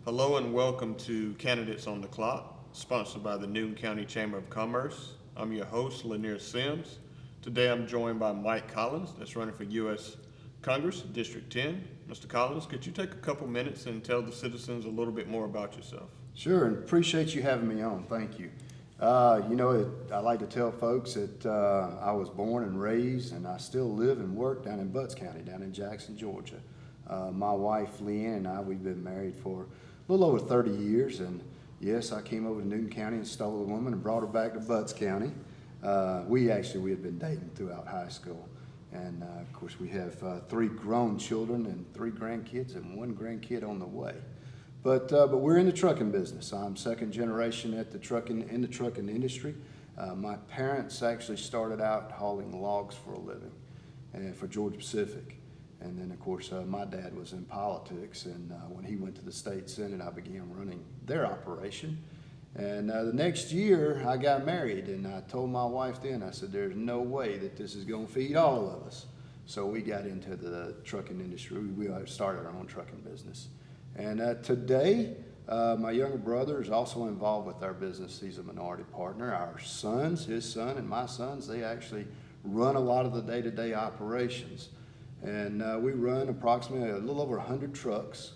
Hello and welcome to Candidates on the Clock, sponsored by the Newton County Chamber of Commerce. I'm your host, Lanier Sims. Today I'm joined by Mike Collins, that's running for U.S. Congress, District 10. Mr. Collins, could you take a couple minutes and tell the citizens a little bit more about yourself? Sure, and appreciate you having me on. Thank you. I like to tell folks that I was born and raised, and I still live and work down in Butts County, down in Jackson, Georgia. My wife, Leanne, and I, we've been married for a little over 30 years, and yes, I came over to Newton County and stole a woman and brought her back to Butts County. We had been dating throughout high school, and of course we have 3 grown children and 3 grandkids and 1 grandkid on the way. But we're in the trucking business. I'm second generation in the trucking industry. My parents actually started out hauling logs for a living, and for Georgia Pacific. And then, of course, my dad was in politics, and when he went to the state senate, I began running their operation. And the next year, I got married, and I told my wife then, I said, there's no way that this is going to feed all of us. So we got into the trucking industry. We started our own trucking business. And today, my younger brother is also involved with our business. He's a minority partner. Our sons, his son and my sons, they actually run a lot of the day-to-day operations. And we run approximately a little over 100 trucks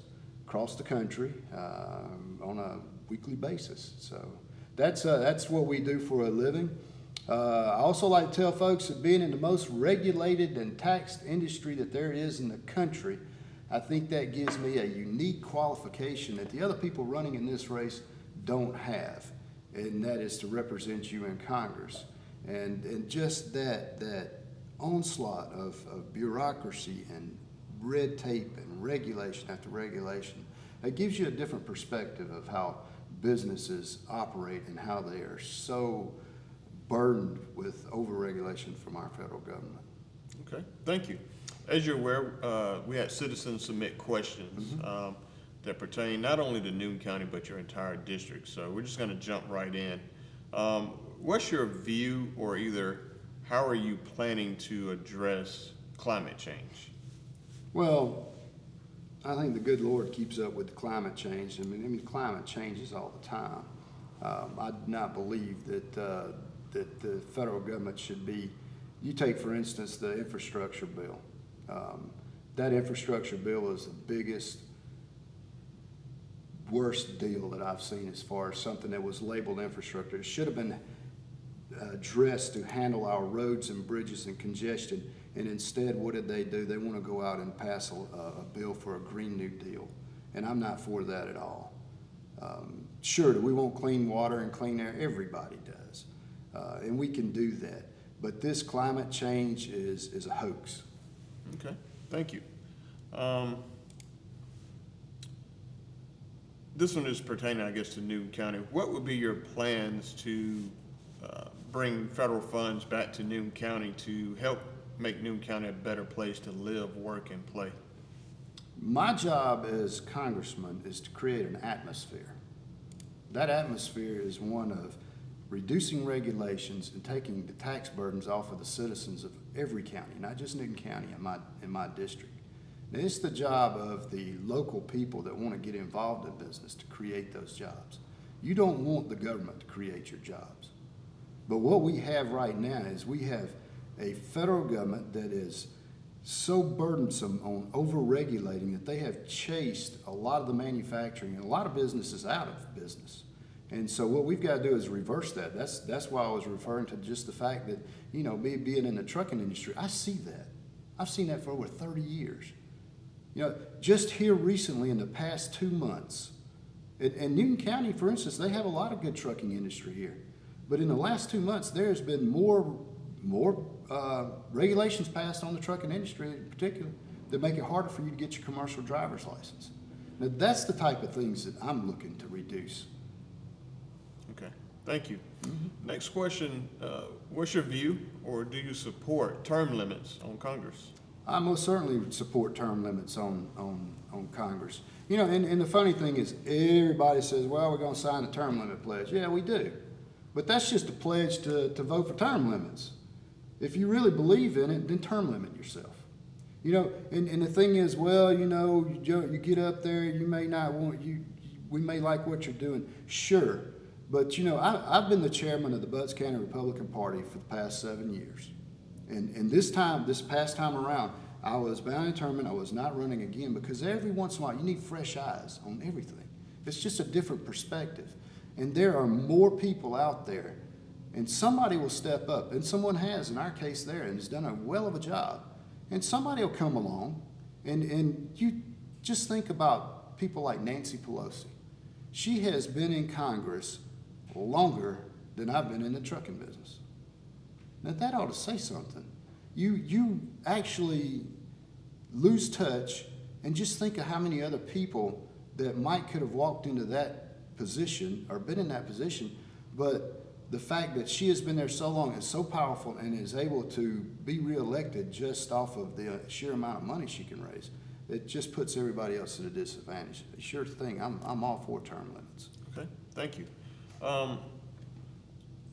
across the country on a weekly basis. So that's what we do for a living. I also like to tell folks that being in the most regulated and taxed industry that there is in the country, I think that gives me a unique qualification that the other people running in this race don't have, and that is to represent you in Congress. And just that onslaught of bureaucracy and red tape and regulation after regulation, it gives you a different perspective of how businesses operate and how they are so burdened with overregulation from our federal government. Okay, thank you. As you're aware, we had citizens submit questions that pertain not only to Newton County, but your entire district. So we're just going to jump right in. What's your view, or either how are you planning to address climate change? Well, I think the good Lord keeps up with the climate change. I mean, climate changes all the time. I do not believe that the federal government should be. You take, for instance, the infrastructure bill. That infrastructure bill is the biggest, worst deal that I've seen as far as something that was labeled infrastructure. It should have been addressed to handle our roads and bridges and congestion, and instead what did they do? They want to go out and pass a bill for a Green New Deal, and I'm not for that at all. Sure, do we want clean water and clean air? Everybody does, and we can do that, but this climate change is a hoax. Okay, thank you. This one is pertaining, I guess, to Newton County. What would be your plans to bring federal funds back to Newton County to help make Newton County a better place to live, work, and play? My job as congressman is to create an atmosphere. That atmosphere is one of reducing regulations and taking the tax burdens off of the citizens of every county, not just Newton County in my district. Now, it's the job of the local people that want to get involved in business to create those jobs. You don't want the government to create your jobs. But what we have right now is we have a federal government that is so burdensome on over-regulating that they have chased a lot of the manufacturing and a lot of businesses out of business. And so what we've got to do is reverse that. That's why I was referring to just the fact that, me being in the trucking industry, I see that. I've seen that for over 30 years. Just here recently in the past 2 months, in Newton County, for instance, they have a lot of good trucking industry here. But in the last 2 months, there's been more regulations passed on the trucking industry in particular that make it harder for you to get your commercial driver's license. Now, that's the type of things that I'm looking to reduce. Okay, thank you. Next question, what's your view, or do you support term limits on Congress? I most certainly support term limits on Congress. And the funny thing is, everybody says, well, we're going to sign the term limit pledge. Yeah, we do. But that's just a pledge to vote for term limits. If you really believe in it, then term limit yourself. And the thing is, well, you get up there, you may not want, we may like what you're doing, sure. But you know, I've been the chairman of the Butts County Republican Party for the past 7 years. And this past time around, I was bound and determined I was not running again, because every once in a while you need fresh eyes on everything. It's just a different perspective. And there are more people out there, and somebody will step up, and someone has in our case there, and has done a well of a job. And somebody will come along, and you just think about people like Nancy Pelosi. She has been in Congress longer than I've been in the trucking business. Now that ought to say something. You actually lose touch, and just think of how many other people that could have walked into that position or been in that position, but the fact that she has been there so long is so powerful and is able to be reelected just off of the sheer amount of money she can raise. It just puts everybody else at a disadvantage. Sure thing, I'm all for term limits. Okay, thank you.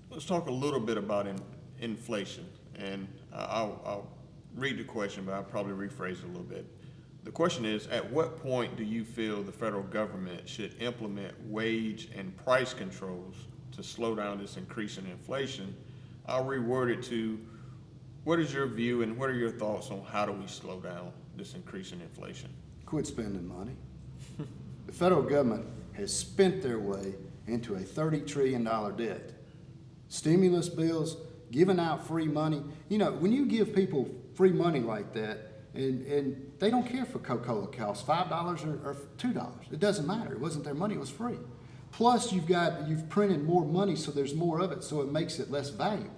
Let's talk a little bit about inflation, and I'll read the question, but I'll probably rephrase it a little bit. The question is, at what point do you feel the federal government should implement wage and price controls to slow down this increase in inflation? I'll reword it to, what is your view and what are your thoughts on how do we slow down this increase in inflation? Quit spending money. The federal government has spent their way into a $30 trillion debt. Stimulus bills, giving out free money. You know, when you give people free money like that, and they don't care if Coca-Cola costs $5 or $2. It doesn't matter. It wasn't their money, it was free. Plus you've printed more money, so there's more of it, so it makes it less valuable.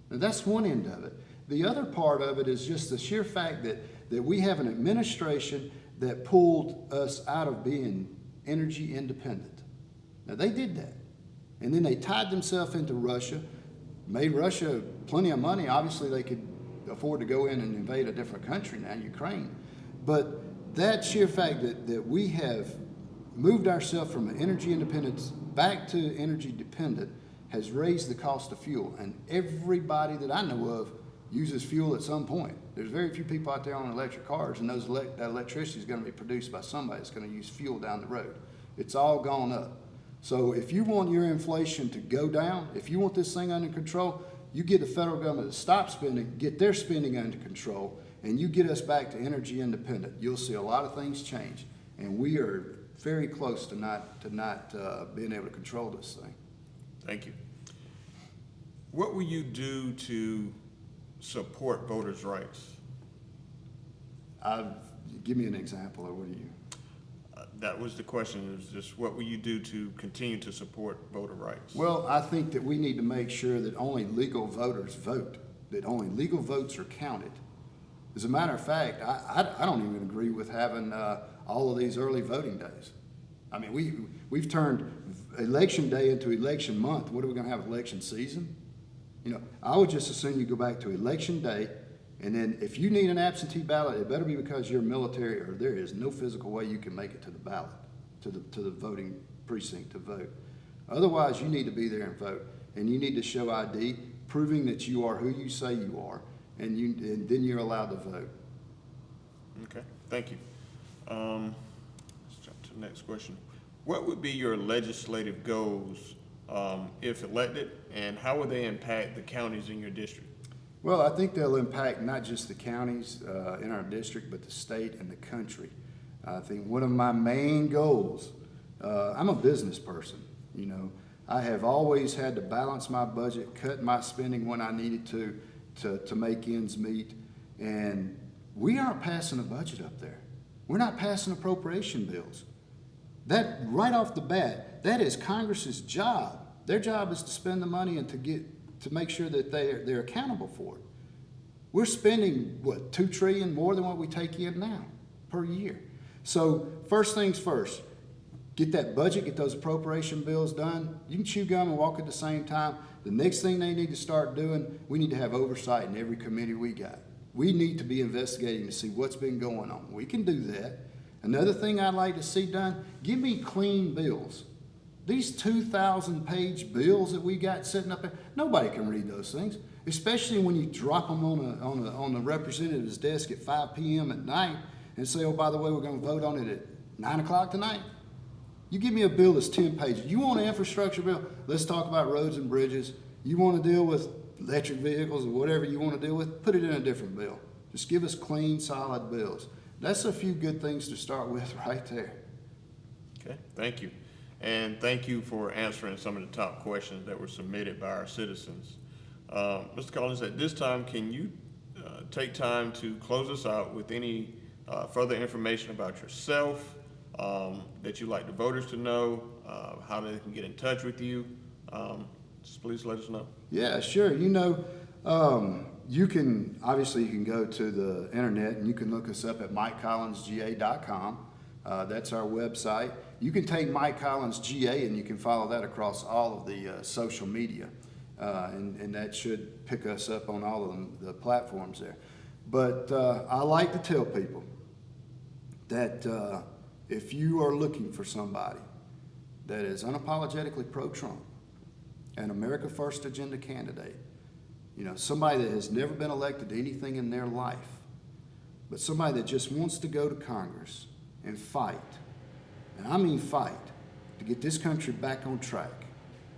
Now that's one end of it. The other part of it is just the sheer fact that we have an administration that pulled us out of being energy independent. Now they did that. And then they tied themselves into Russia, made Russia plenty of money. Obviously they could afford to go in and invade a different country now, Ukraine. But that sheer fact that we have moved ourselves from an energy independence back to energy dependent has raised the cost of fuel. And everybody that I know of uses fuel at some point. There's very few people out there on electric cars, and that electricity is going to be produced by somebody that's going to use fuel down the road. It's all gone up. So if you want your inflation to go down, if you want this thing under control, you get the federal government to stop spending, get their spending under control, and you get us back to energy independent. You'll see a lot of things change, and we are very close to not being able to control this thing. Thank you. What will you do to support voters' rights? Give me an example, or what do you? That was the question, is just what will you do to continue to support voter rights? Well, I think that we need to make sure that only legal voters vote, that only legal votes are counted. As a matter of fact, I don't even agree with having all of these early voting days. I mean, we've turned election day into election month. What are we going to have, election season? You know, I would just assume you go back to election day, and then if you need an absentee ballot, it better be because you're military, or there is no physical way you can make it to the ballot, to the voting precinct to vote. Otherwise, you need to be there and vote, and you need to show ID proving that you are who you say you are, and then you're allowed to vote. Okay, thank you. Let's jump to the next question. What would be your legislative goals if elected, and how would they impact the counties in your district? Well, I think they'll impact not just the counties in our district, but the state and the country. I think one of my main goals, I'm a business person, you know. I have always had to balance my budget, cut my spending when I needed to make ends meet, and we aren't passing a budget up there. We're not passing appropriation bills. That, right off the bat, that is Congress's job. Their job is to spend the money and to make sure that they're accountable for it. We're spending, what, $2 trillion more than what we take in now per year. So first things first, get that budget, get those appropriation bills done. You can chew gum and walk at the same time. The next thing they need to start doing, we need to have oversight in every committee we got. We need to be investigating to see what's been going on. We can do that. Another thing I'd like to see done, give me clean bills. These 2,000-page bills that we got sitting up there, nobody can read those things, especially when you drop them on the representative's desk at 5 p.m. at night and say, oh, by the way, we're going to vote on it at 9 o'clock tonight. You give me a bill that's 10 pages. You want an infrastructure bill? Let's talk about roads and bridges. You want to deal with electric vehicles or whatever you want to deal with? Put it in a different bill. Just give us clean, solid bills. That's a few good things to start with right there. Okay, thank you. And thank you for answering some of the top questions that were submitted by our citizens. Mr. Collins, at this time, can you take time to close us out with any further information about yourself that you'd like the voters to know, how they can get in touch with you? Just please let us know. Yeah, sure. You know, you can go to the internet and you can look us up at MikeCollinsGA.com. That's our website. You can take Mike Collins GA and you can follow that across all of the social media. And that should pick us up on all of the platforms there. But I like to tell people that if you are looking for somebody that is unapologetically pro-Trump, an America First agenda candidate, you know, somebody that has never been elected to anything in their life, but somebody that just wants to go to Congress and fight, and I mean fight, to get this country back on track,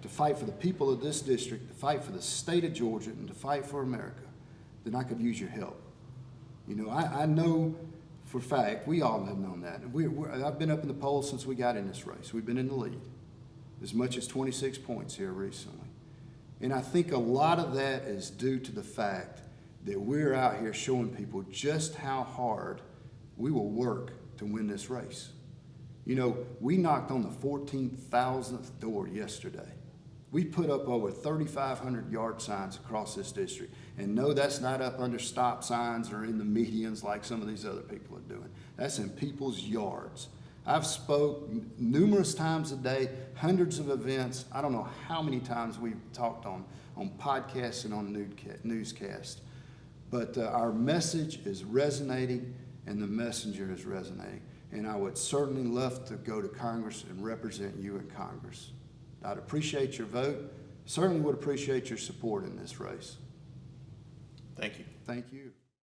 to fight for the people of this district, to fight for the state of Georgia, and to fight for America, then I could use your help. You know, I know for a fact, we all have known that. I've been up in the polls since we got in this race. We've been in the lead, as much as 26 points here recently. And I think a lot of that is due to the fact that we're out here showing people just how hard we will work to win this race. You know, we knocked on the 14,000th door yesterday. We put up over 3,500 yard signs across this district. And no, that's not up under stop signs or in the medians like some of these other people are doing. That's in people's yards. I've spoke numerous times a day, hundreds of events. I don't know how many times we've talked on podcasts and on newscasts. But our message is resonating and the messenger is resonating. And I would certainly love to go to Congress and represent you in Congress. I'd appreciate your vote. Certainly would appreciate your support in this race. Thank you. Thank you.